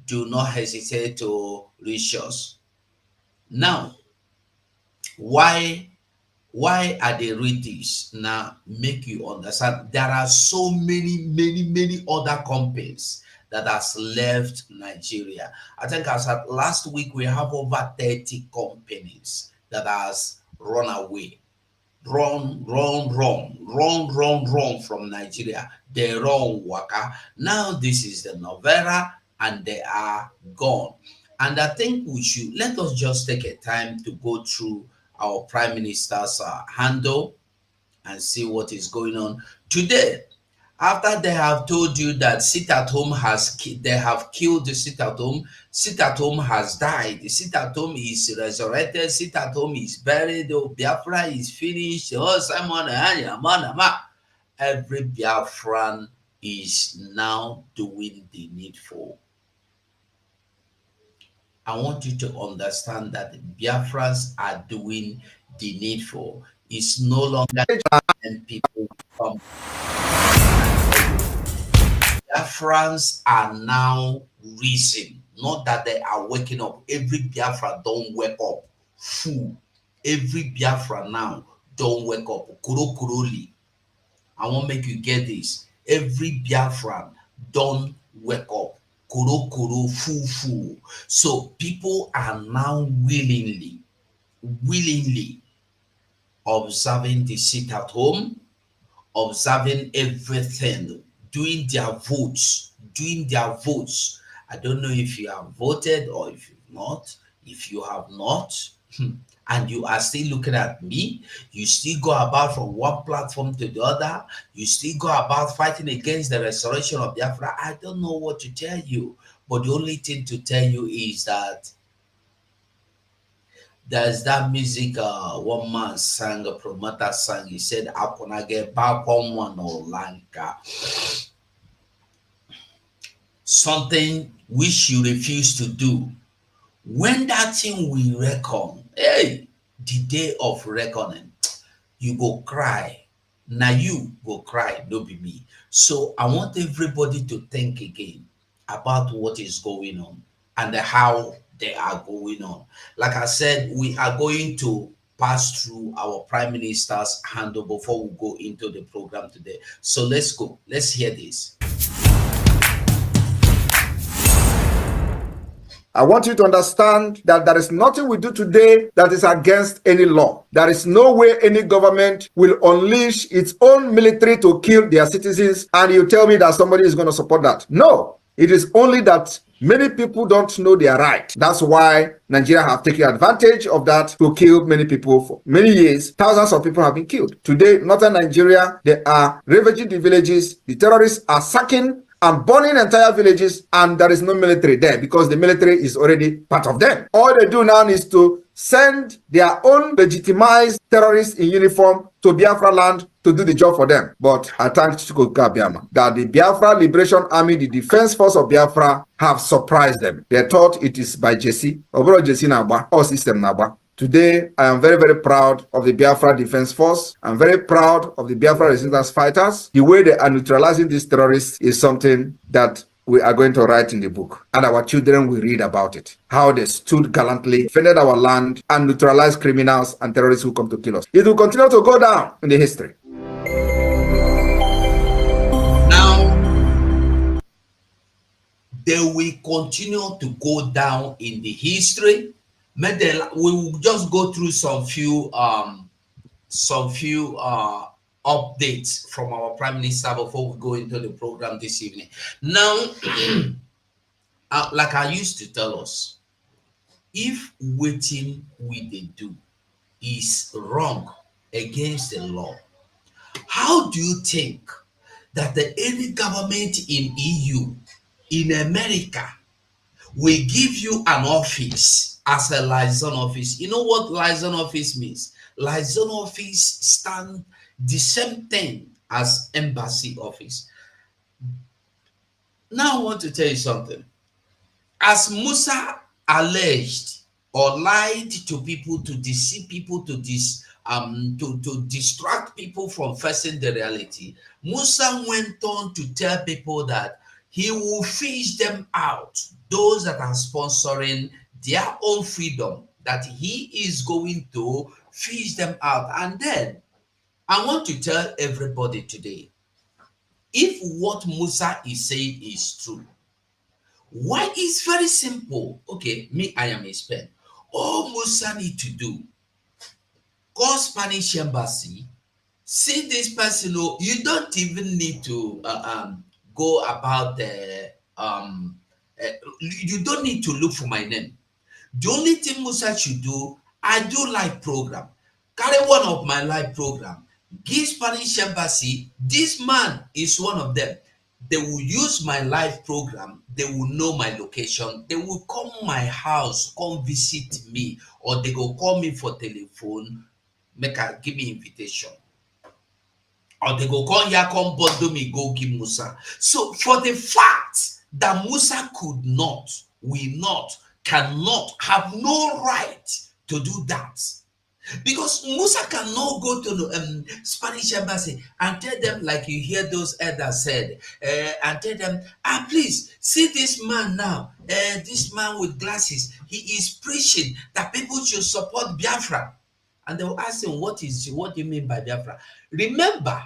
do not hesitate to reach us. Now, why I they read this now? Make you understand there are so many other companies that has left Nigeria. I think as at last week we have over 30 companies that has run away, run from Nigeria. They run waka. Now this is the Novera and they are gone. And I think we should let us just take a time to go through our Prime Minister's handle and see what is going on today. After they have told you that sit at home they have killed the sit at home has died, the sit at home is resurrected, sit at home is buried, the Biafra is finished, oh Simon, every Biafran is now doing the needful. I want you to understand that Biafrans are doing the needful. It's no longer and people come. Biafrans are now reason, not that they are waking up. Every Biafra don't wake up full. Every Biafra now don't wake up. Kuro kuroli. I want to make you get this. Every Biafran don't wake up. Kuro kuro full. So people are now willingly observing the sit at home, observing everything, doing their votes. I don't know if you have voted or if you've not. If you have not, and you are still looking at me, you still go about from one platform to the other, you still go about fighting against the restoration of Biafra. I don't know what to tell you, but the only thing to tell you is that there's that music one man sang, a promoter sang. He said, "I'm gonna get back on one or Lanka." Something which you refuse to do. When that thing we reckon, hey, the day of reckoning, you go cry. Now you go cry, don't be me. So I want everybody to think again about what is going on and how they are going on. Like I said, we are going to pass through our Prime Minister's handle before we go into the program today. So let's go. Let's hear this. I want you to understand that there is nothing we do today that is against any law. There is no way any government will unleash its own military to kill their citizens, and you tell me that somebody is going to support that. No, it is only that many people don't know their right. That's why Nigeria have taken advantage of that to kill many people for many years. Thousands of people have been killed. Today, northern Nigeria, they are ravaging the villages. The terrorists are sacking and burning entire villages, and there is no military there because the military is already part of them. All they do now is to send their own legitimized terrorists in uniform to Biafraland to do the job for them. But I thank Chukwuka Biama that the Biafra Liberation Army, the Defense Force of Biafra, have surprised them. They thought it is by Jesse, Obro Jesse Naba, or System Naba. Today, I am very proud of the Biafra Defense Force. I'm very proud of the Biafra resistance fighters. The way they are neutralizing these terrorists is something that we are going to write in the book. And our children will read about it. How they stood gallantly, defended our land, and neutralized criminals and terrorists who come to kill us. It will continue to go down in the history. Now, they will continue to go down in the history. We will just go through some few updates from our Prime Minister before we go into the program this evening. Now, like I used to tell us, if waiting we they do is wrong against the law, how do you think that any government in EU, in America, will give you an office as a liaison office? You know what liaison office means? Liaison office stand the same thing as embassy office. Now I want to tell you something. As Musa alleged or lied to people, to deceive people, to distract people from facing the reality, Musa went on to tell people that He will fish them out. Those that are sponsoring their own freedom, that he is going to fish them out. And then I want to tell everybody today, if what Musa is saying is true, why it's very simple. Okay, me, I am a Spain. All Musa need to do, call Spanish embassy, see this person. Oh, you don't even need to go about the you don't need to look for my name. The only thing Musa should do, I do live program. Carry one of my live program. Give Spanish embassy. This man is one of them. They will use my live program. They will know my location. They will come my house, come visit me, or they go call me for telephone, make a give me invitation. Or they go come here, come bundle me, go give Musa. So for the fact that Musa could not, will not, cannot, have no right to do that. Because Musa cannot go to the Spanish embassy and tell them, like you hear those elders said, and tell them, please, see this man now, this man with glasses, he is preaching that people should support Biafra. And they will ask him, what do you mean by Biafra? Remember,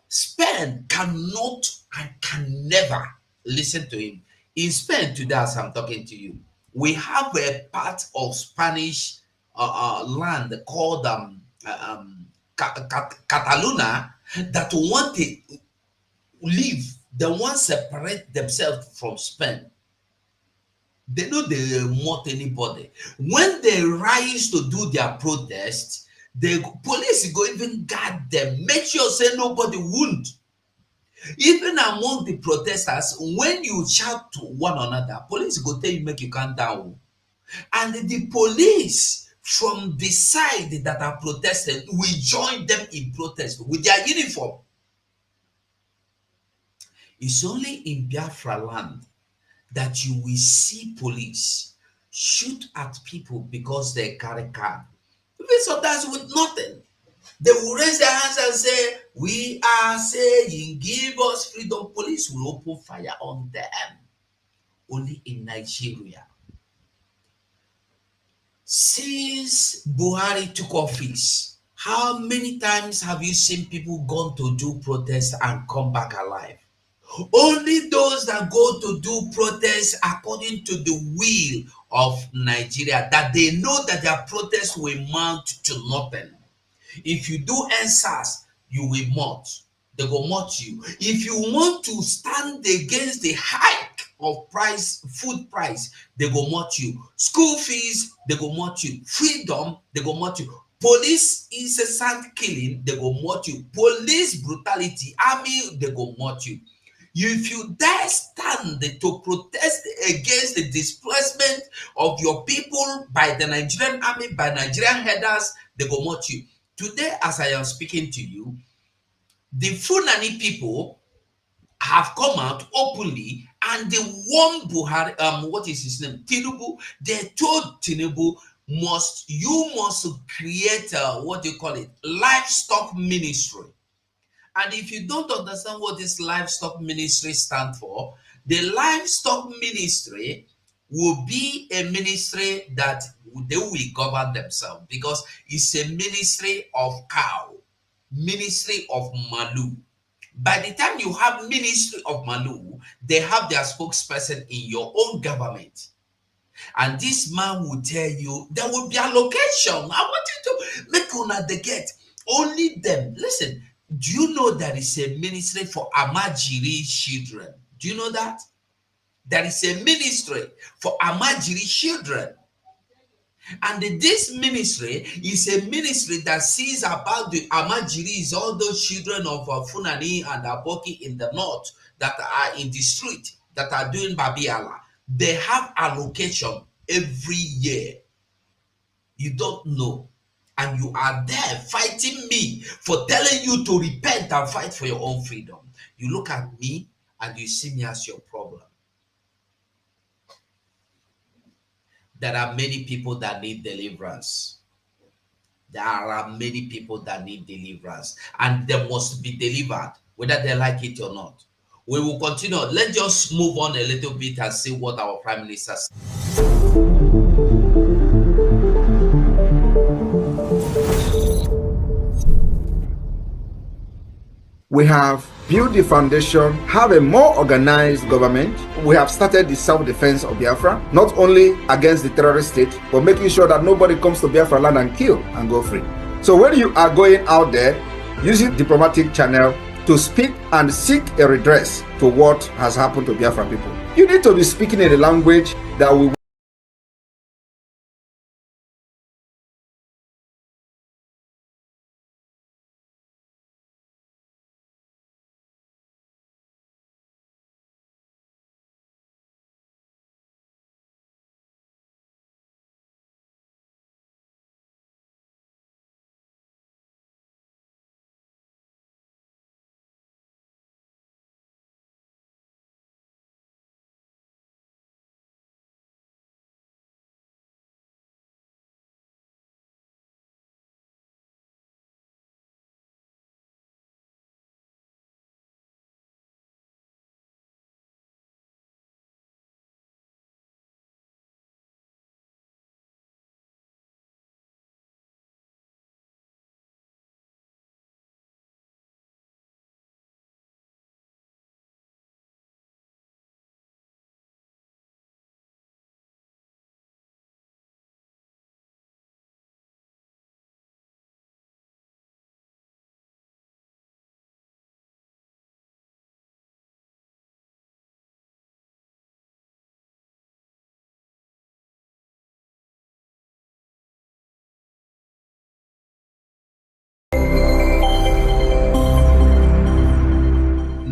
Spain cannot and can never listen to him. In Spain today, as I'm talking to you, we have a part of Spanish land called Catalonia that want to leave. They want to separate themselves from Spain. They know they want anybody. When they rise to do their protest, the police go even guard them, make sure say nobody wound. Even among the protesters, when you shout to one another, police go tell you make you calm down. And the police from the side that are protesting will join them in protest with their uniform. It's only in Biafraland that you will see police shoot at people because they carry card. Even sometimes with nothing. They will raise their hands and say, we are saying, give us freedom. Police will open fire on them. Only in Nigeria. Since Buhari took office, how many times have you seen people gone to do protest and come back alive? Only those that go to do protest according to the will of Nigeria, that they know that their protest will mount to nothing. If you do answers, you will mount. They go mount you. If you want to stand against the hike of food price, they go mount you. School fees, they go mount you. Freedom, they go mount you. Police incessant killing, they go mount you. Police brutality, army, they go mount you. If you dare stand to protest against the displacement of your people by the Nigerian army, by Nigerian headers, they go mount you. Today, as I am speaking to you, the Fulani people have come out openly and they warned Buhari, what is his name? Tinubu. They told Tinubu, you must create what do you call it? Livestock ministry. And if you don't understand what this livestock ministry stands for, the livestock ministry will be a ministry that they will govern themselves, because it's a ministry of cow, ministry of Malu. By the time you have ministry of Malu, they have their spokesperson in your own government. And this man will tell you there will be allocation. I want you to make una the get. Only them. Listen, do you know there is a ministry for Amajiri children? Do you know that? There is a ministry for Amajiri children. And this ministry is a ministry that sees about the Amajiris, all those children of Funani and Aboki in the north that are in the street, that are doing Babiala. They have allocation every year. You don't know. And you are there fighting me for telling you to repent and fight for your own freedom. You look at me and you see me as your problem. There are many people that need deliverance. There are many people that need deliverance. And they must be delivered, whether they like it or not. We will continue. Let's just move on a little bit and see what our Prime Minister said. We have built the foundation, have a more organized government. We have started the self-defense of Biafra, not only against the terrorist state, but making sure that nobody comes to Biafraland and kill and go free. So when you are going out there using diplomatic channel to speak and seek a redress to what has happened to Biafra people, you need to be speaking in a language that will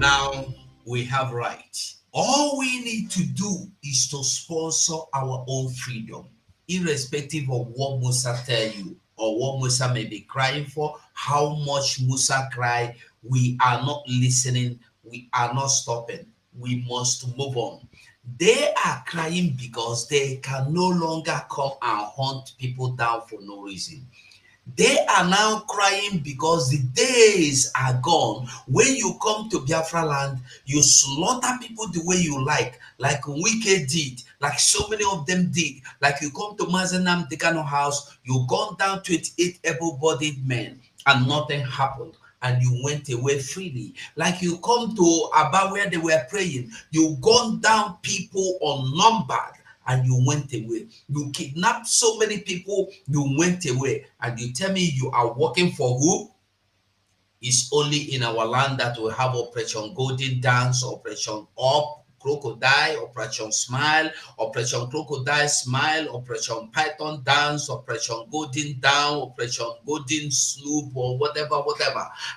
Now we have rights. All we need to do is to sponsor our own freedom, irrespective of what Musa tell you or what Musa may be crying for, how much Musa cry. We are not listening. We are not stopping. We must move on. They are crying because they can no longer come and hunt people down for no reason. They are now crying because the days are gone. When you come to Biafra land, you slaughter people the way you like Wike did, like so many of them did. Like you come to Mazenam Dekano house, you gunned down 28 able-bodied men and nothing happened. And you went away freely. Like you come to Aba where they were praying, you gunned down people unnumbered and you went away. You kidnapped so many people, you went away. And you tell me you are working for who? It's only in our land that we have Operation Golden Dance, Operation Up, Crocodile, Operation Smile, Operation Crocodile Smile, Operation Python Dance, Operation Golden Down, Operation Golden Sloop, or whatever.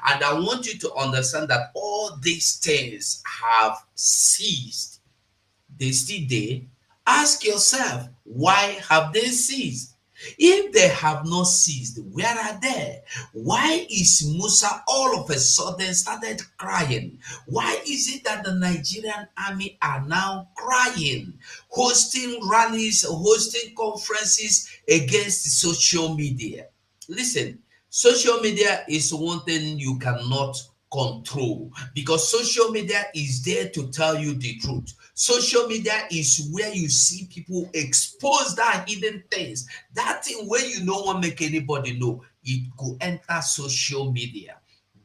And I want you to understand that all these things have ceased. They still there. Ask yourself, why have they ceased? If they have not ceased, where are they? Why is Musa all of a sudden started crying? Why is it that the Nigerian army are now crying, hosting rallies, hosting conferences against social media? Listen, social media is one thing you cannot control because social media is there to tell you the truth. Social media is where you see people expose that hidden things. That thing where you don't want to make anybody know, it could enter social media.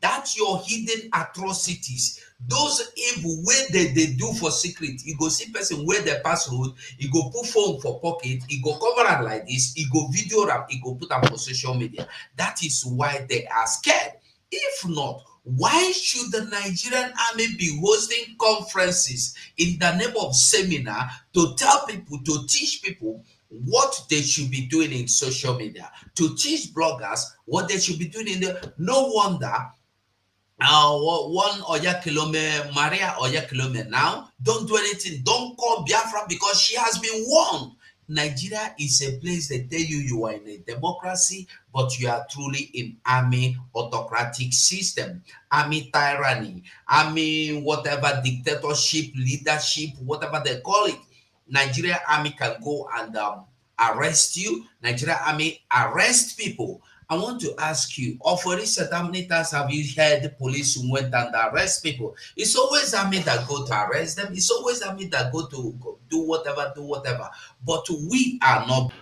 That's your hidden atrocities. Those evil where they do for secret. You go see person where they pass road, you go put phone for pocket, you go cover it like this, you go video them, you go put them on social media. That is why they are scared. If not, why should the Nigerian army be hosting conferences in the name of seminar to tell people, to teach people what they should be doing in social media, to teach bloggers what they should be doing in the, no wonder one Oyakilome, Maria Oyakilome now, don't do anything, don't call Biafra because she has been warned. Nigeria is a place that tell you you are in a democracy, but you are truly in army autocratic system, army tyranny, army whatever dictatorship, leadership, whatever they call it. Nigeria army can go and arrest you. Nigeria army arrest people I want to ask you, or for this how many times have you heard the police who went and arrest people? It's always army that go to arrest them. It's always army that go to do whatever, do whatever. But we are not.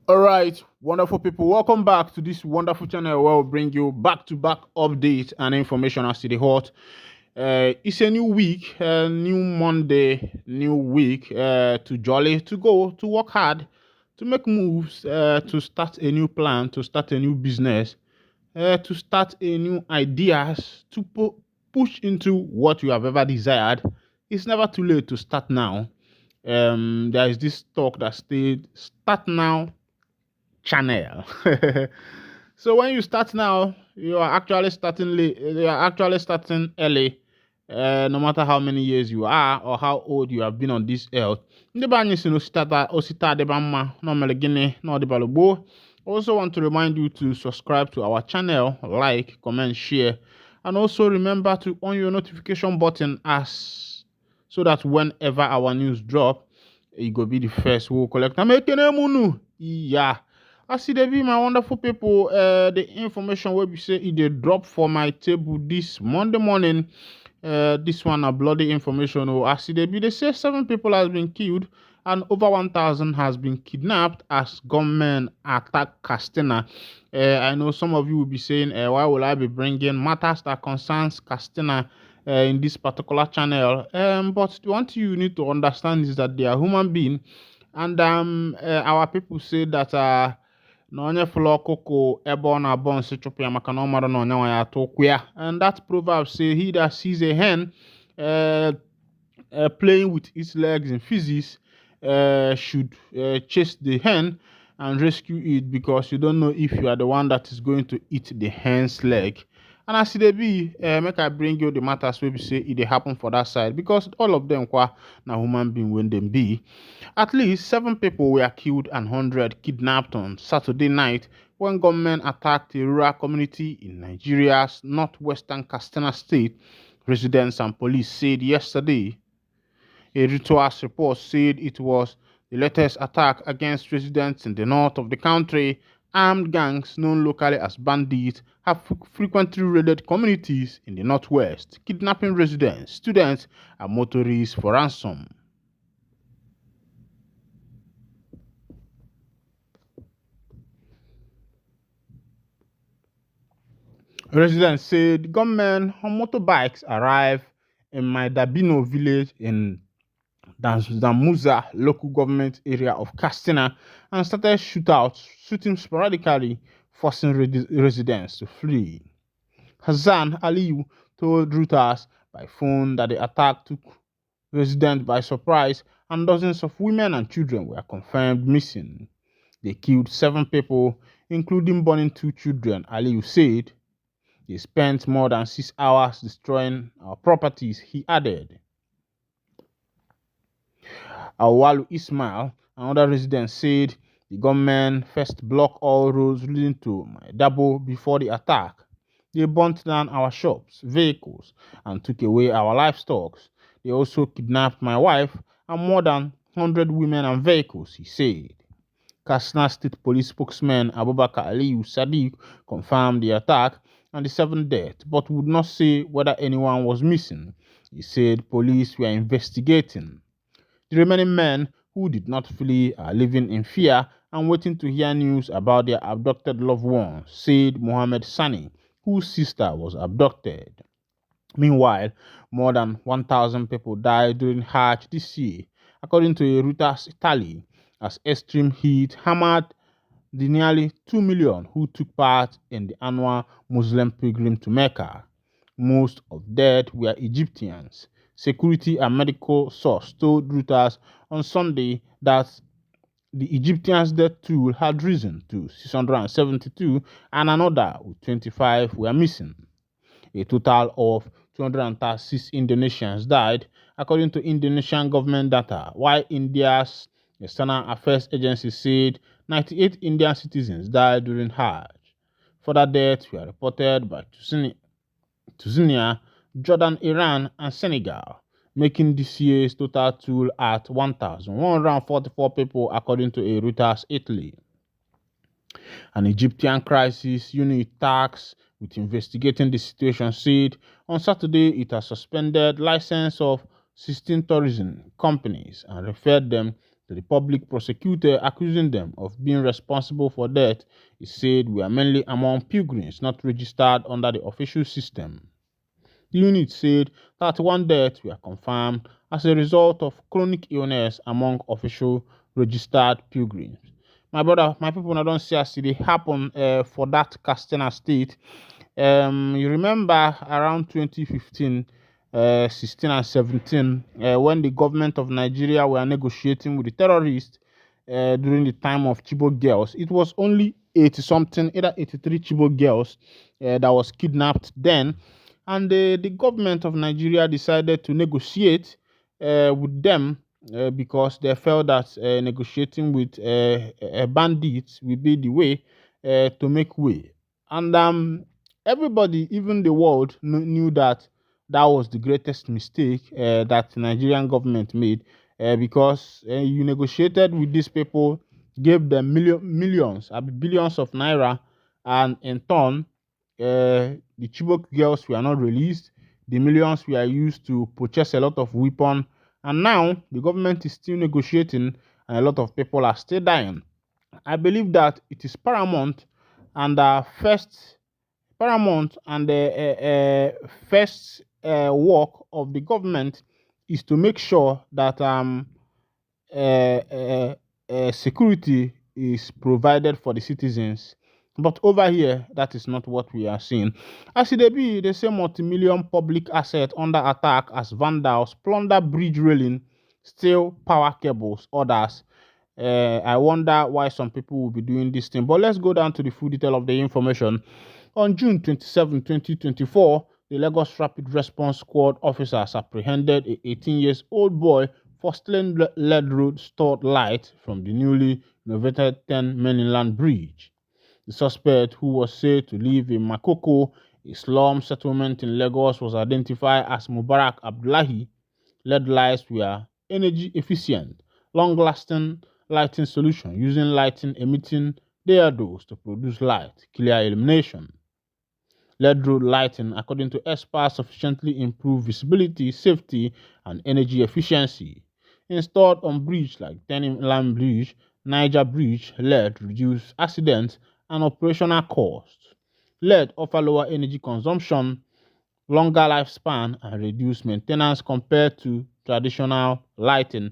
All right, wonderful people, welcome back to this wonderful channel where we'll bring you back-to-back updates and information as to the hot. It's a new week, new Monday, new week to jolly, to go, to work hard, to make moves, to start a new plan, to start a new business, to start a new ideas, to push into what you have ever desired. It's never too late to start now. There is this talk that stated, start now, channel. So when you start now, you are actually starting late. You are actually starting early. No matter how many years you are or how old you have been on this earth. Ndị be anyị si na osita adịba mma na omere gịnị na ọdịbalụ gboo. Also want to remind you to subscribe to our channel, like, comment, share, and also remember to on your notification button as so that whenever our news drop, you go be the first who collect. Yeah. I see they be my wonderful people. The information where we say it they drop for my table this Monday morning. This one a bloody information. Oh, I see they say 7 people has been killed and over 1,000 has been kidnapped as gunmen attack Castina. I know some of you will be saying, why will I be bringing matters that concerns Castina in this particular channel? But what you need to understand is that they are human beings, and our people say that na onye fụlụ ọkụkọ ebe ọ na-abọ nsị chụpụ ya maka na ọ mara na onye nwa ya atụ ụkwụ ya. And that proverb say he that sees a hen playing with its legs in physics should chase the hen and rescue it, because you don't know if you are the one that is going to eat the hen's leg. And as they be, make I bring you the matters where we say it happen for that side, because all of them na human being when them be. At least 7 people were killed and 100 kidnapped on Saturday night when gunmen attacked a rural community in Nigeria's northwestern Katsina state, residents and police said yesterday. A Reuters report said it was the latest attack against residents in the north of the country. Armed gangs known locally as bandits have frequently raided communities in the northwest, kidnapping residents, students, and motorists for ransom. Residents said gunmen on motorbikes arrived in Maidabino village in Damuza local government area of Castina and started shooting sporadically, forcing residents to flee. Hassan Aliyu told Reuters by phone that the attack took residents by surprise and dozens of women and children were confirmed missing. They killed 7 people, including burning 2 children, Aliyu said. They spent more than 6 hours destroying our properties, he added. Awalu Ismail, another resident, said the gunmen first blocked all roads leading to Maidabo before the attack. They burnt down our shops, vehicles, and took away our livestock. They also kidnapped my wife and more than 100 women and vehicles, he said. Katsina State Police spokesman Abubakar Aliyu Sadiq confirmed the attack and the 7 deaths, but would not say whether anyone was missing. He said police were investigating. The remaining men who did not flee are living in fear and waiting to hear news about their abducted loved ones, said Mohammed Sani, whose sister was abducted. Meanwhile, more than 1,000 people died during Hajj this year, according to a Reuters tally, as extreme heat hammered the nearly 2 million who took part in the annual Muslim pilgrim to Mecca. Most of dead were Egyptians. Security and medical source told Reuters on Sunday that the Egyptians' death toll had risen to 672 and another 25 were missing. A total of 236 Indonesians died, according to Indonesian government data, while India's External Affairs Agency said 98 Indian citizens died during Hajj. Further deaths were reported by Tunisia, Jordan, Iran, and Senegal, making this year's total toll at 1,144 people, according to a Reuters Italy. An Egyptian crisis unit tasked with investigating the situation said on Saturday it has suspended license of 16 tourism companies and referred them to the public prosecutor, accusing them of being responsible for death. It said we are mainly among pilgrims not registered under the official system. The unit said 31 deaths were confirmed as a result of chronic illness among official registered pilgrims. My brother, my people, I don't see as it happen for that Castina state. You remember around 2015, 16 and 17, when the government of Nigeria were negotiating with the terrorists during the time of Chibok girls. It was only 80 something, either 83 Chibok girls that was kidnapped then, and the government of Nigeria decided to negotiate with them because they felt that negotiating with bandits will be the way to make way. And everybody, even the world, knew that that was the greatest mistake that the Nigerian government made because you negotiated with these people, gave them millions, billions of naira, and in turn, the Chibok girls were not released. The millions were used to purchase a lot of weapons, and now the government is still negotiating, and a lot of people are still dying. I believe that it is and the first work of the government is to make sure that uh, uh, security is provided for the citizens. But over here, that is not what we are seeing. As it be, they say multi-million public asset under attack as vandals plunder bridge railing, steal power cables, others. I wonder why some people will be doing this thing. But let's go down to the full detail of the information. On June 27, 2024, the Lagos Rapid Response Squad officers apprehended a 18-year-old boy for stealing lead road stored light from the newly renovated 10 mainland bridge. The suspect, who was said to live in Makoko, a slum settlement in Lagos, was identified as Mubarak Abdullahi. LED lights were energy efficient, long-lasting lighting solution using lighting emitting diodes to produce light, clear illumination. LED road lighting, according to experts, sufficiently improve visibility, safety, and energy efficiency. Installed on bridges like Line Bridge, Niger Bridge, LED reduce accidents and operational costs. LED offer lower energy consumption, longer lifespan, and reduce maintenance compared to traditional lighting.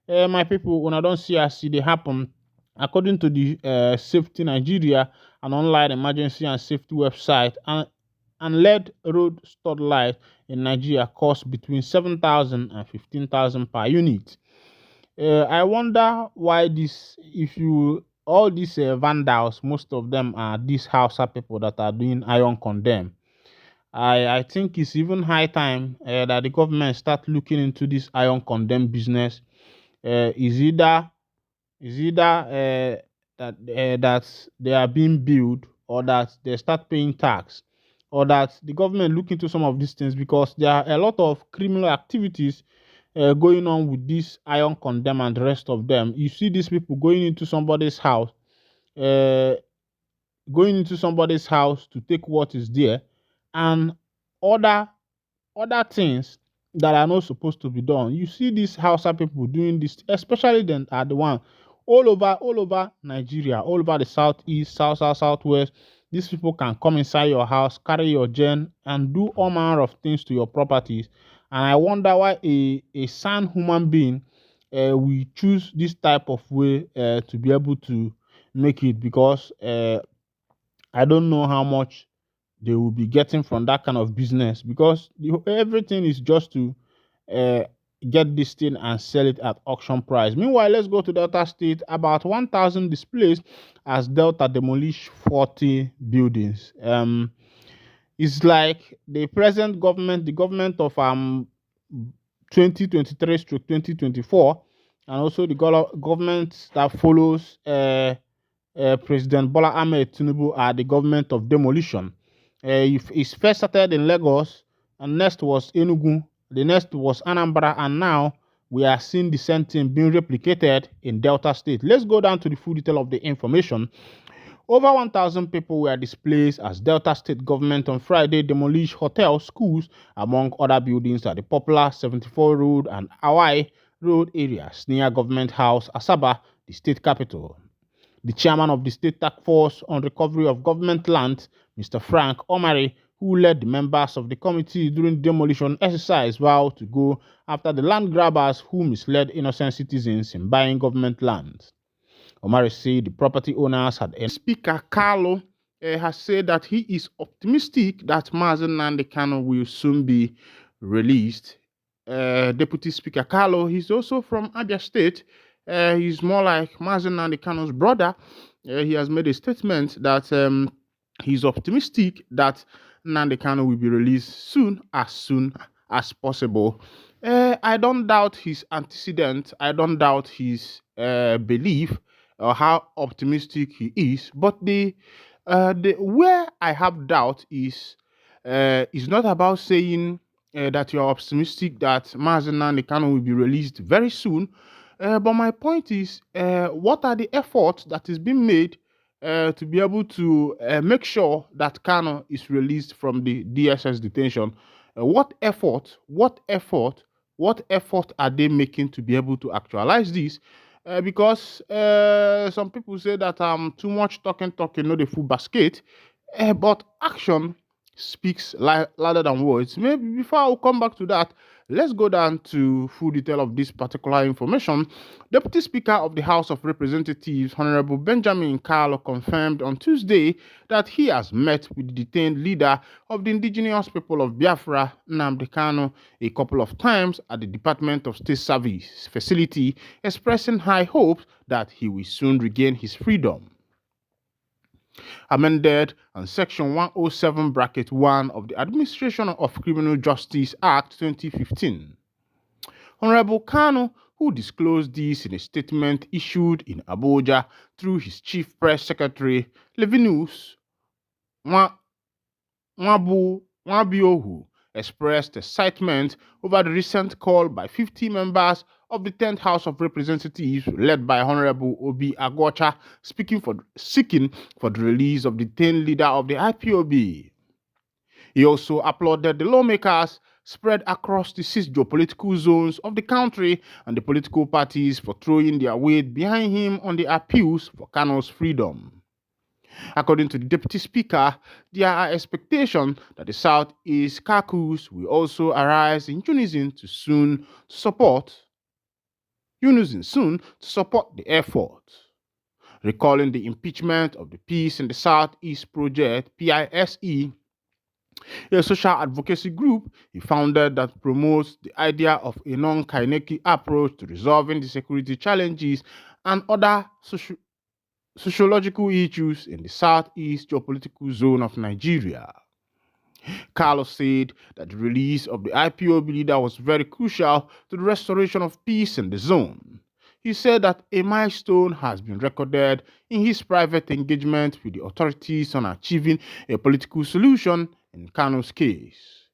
My people, when I don't see as they happen, according to the Safety Nigeria, an online emergency and safety website, and LED road stud light in Nigeria cost between 7,000 and 15,000 per unit. I wonder why this, if you, all these vandals, most of them are these Hausa people that are doing iron condemn. I think it's even high time that the government start looking into this iron condemn business. Is either that they are being billed, or that they start paying tax, or that the government look into some of these things, because there are a lot of criminal activities going on with this iron condemn and the rest of them. You see these people uh, going into somebody's house to take what is there, and other things that are not supposed to be done. You see these Hausa people doing this, especially then are the one all over Nigeria, all over the southeast, southwest. These people can come inside your house, carry your gen, and do all manner of things to your properties. And I wonder why a sane human being will choose this type of way to be able to make it, because I don't know how much they will be getting from that kind of business, because everything is just to uh, get this thing and sell it at auction price. Meanwhile, let's go to Delta State. About 1,000 displaced as Delta demolished 40 buildings. It's like the present government, the government of 2023 to 2024, and also the government that follows President Bola Ahmed Tinubu, are the government of demolition. It first started in Lagos, and next was Enugu, the next was Anambra, and now we are seeing the same thing being replicated in Delta State. Let's go down to the full detail of the information. Over 1,000 people were displaced as Delta State government on Friday demolished hotels, schools, among other buildings at the popular 74 Road and Hawaii Road areas near Government House, Asaba, the state capital. The chairman of the State Task Force on Recovery of Government Land, Mr. Frank Omari, who led the members of the committee during the demolition exercise, vowed to go after the land grabbers who misled innocent citizens in buying government land. Omari said the property owners had. Speaker Carlo has said that he is optimistic that Mazen Nnamdi Kanu will soon be released. Deputy Speaker Carlo, he's also from Abia State. He's more like Mazen Nnamdi Kanu's brother. He has made a statement that he's optimistic that Nnamdi Kanu will be released soon as possible. I don't doubt his antecedent. I don't doubt his belief or how optimistic he is. But the where I have doubt is not about saying that you're optimistic that Mazen Nnamdi Kanu will be released very soon. But my point is, what are the efforts that is being made to be able to make sure that Kanu is released from the DSS detention? What effort are they making to be able to actualize this? Because some people say that I'm too much talking, not the full basket. But action speaks louder than words. Maybe before I'll come back to that, let's go down to full detail of this particular information. Deputy Speaker of the House of Representatives, Honorable Benjamin Carlo, confirmed on Tuesday that he has met with the detained leader of the indigenous people of Biafra, Nnamdi Kanu, a couple of times at the Department of State Service facility, expressing high hopes that he will soon regain his freedom. Amended and Section 107(1) of the Administration of Criminal Justice Act 2015. Honorable Kanu, who disclosed this in a statement issued in Abuja through his chief press secretary, Levinus Mwabiohu, expressed excitement over the recent call by 50 members of the 10th House of Representatives, led by Honorable Obi Agwocha, seeking for the release of the detained leader of the IPOB. He also applauded the lawmakers spread across the 6 geopolitical zones of the country and the political parties for throwing their weight behind him on the appeals for Kanu's freedom. According to the Deputy Speaker, there are expectations that the Southeast caucus will also arise in unison soon to support the effort. Recalling the impeachment of the Peace in the Southeast Project, PISE, a social advocacy group he founded that promotes the idea of a non-kinetic approach to resolving the security challenges and other sociological issues in the Southeast geopolitical zone of Nigeria. Carlos said that the release of the IPOB leader was very crucial to the restoration of peace in the zone. He said that a milestone has been recorded in his private engagement with the authorities on achieving a political solution in Kanu's case.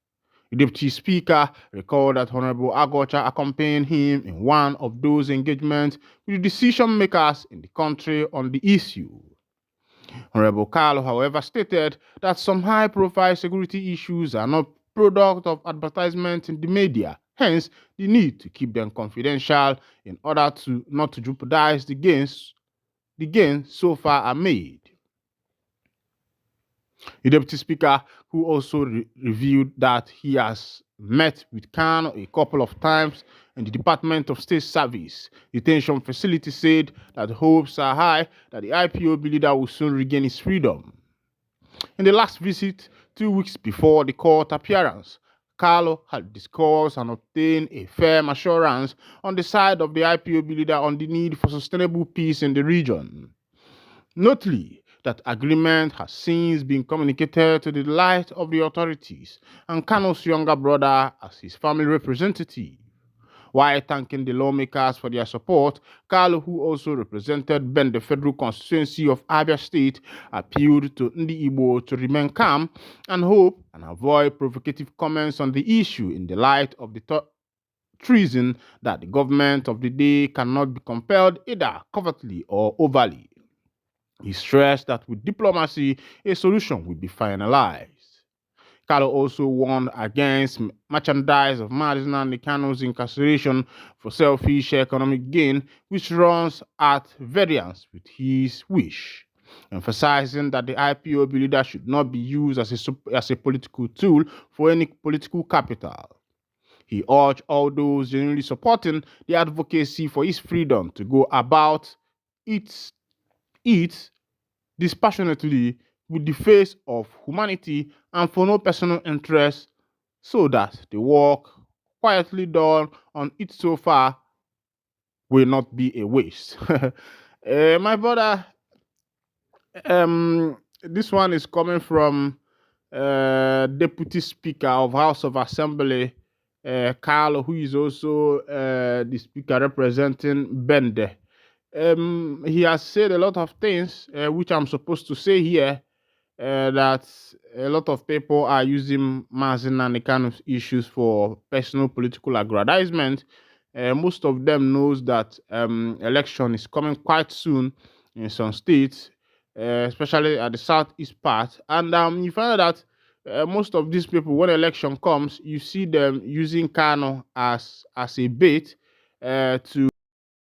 The Deputy Speaker recalled that Honorable Agwocha accompanied him in one of those engagements with the decision makers in the country on the issue. Honorable Carlo, however, stated that some high-profile security issues are not product of advertisement in the media, hence the need to keep them confidential in order to not to jeopardize the gains so far are made. The Deputy Speaker, who also revealed that he has met with Kanu a couple of times in the Department of State Service detention facility, said that hopes are high that the IPOB leader will soon regain his freedom. In the last visit, 2 weeks before the court appearance, Carlo had discussed and obtained a firm assurance on the side of the IPOB leader on the need for sustainable peace in the region. Notably, that agreement has since been communicated to the delight of the authorities and Kanu's younger brother as his family representative. While thanking the lawmakers for their support, Carlo, who also represented Ben the Federal Constituency of Abia State, appealed to Ndi Igbo to remain calm and hope and avoid provocative comments on the issue in the light of the treason that the government of the day cannot be compelled either covertly or overtly. He stressed that with diplomacy, a solution will be finalized. Kalo also warned against merchandise of Nnamdi Kanu's incarceration for selfish economic gain, which runs at variance with his wish, emphasizing that the IPOB leader should not be used as a political tool for any political capital. He urged all those genuinely supporting the advocacy for his freedom to go about it dispassionately with the face of humanity and for no personal interest, so that the work quietly done on it so far will not be a waste. My brother, this one is coming from Deputy Speaker of House of Assembly, Carlo, who is also the Speaker representing Bende. He has said a lot of things which I'm supposed to say here, that a lot of people are using Mazin and the kind of issues for personal political aggrandizement. Most of them knows that election is coming quite soon in some states, especially at the southeast part. And you find out that most of these people, when election comes, you see them using Kano as a bait to